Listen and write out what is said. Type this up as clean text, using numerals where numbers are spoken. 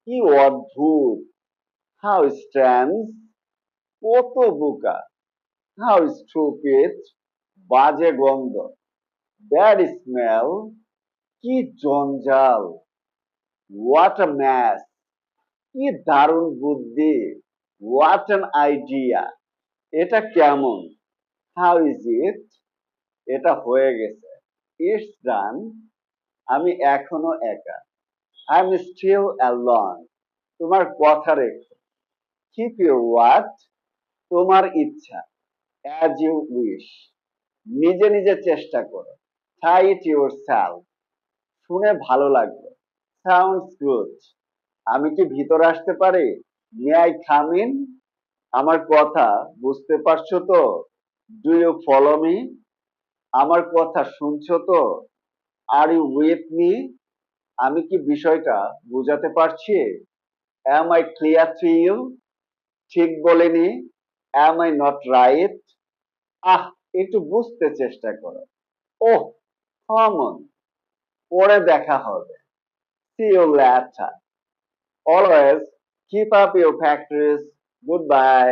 কি অদ্ভুত! How strange! কত বোকা! How stupid! বাজে গন্ধ! Bad smell! কি জঞ্জাল! What a mess! কি দারুণ বুদ্ধি! What an idea! এটা কেমন? How is it? এটা হয়ে গেছে। It's done. আমি এখনো একা। I am still alone. তোমার কথা রেখো। Keep your word. তোমার ইচ্ছা। As you wish. নিজে নিজে চেষ্টা করো। Try it yourself. শুনে ভালো লাগলো। Sounds good. আমি কি ভিতরে আসতে পারি? May I come in? আমার কথা বুঝতে পারছো তো? Do you follow me? আমার কথা শুনছো তো? Are you with me? আমি কি বিষয়টা বুঝাতে পারছি? Am I clear to you? ঠিক বলিনি? Am I not right? আহ, একটু বুঝতে চেষ্টা করো। Oh, come on. পরে দেখা হবে। See you later. Always keep up your factories. Good bye.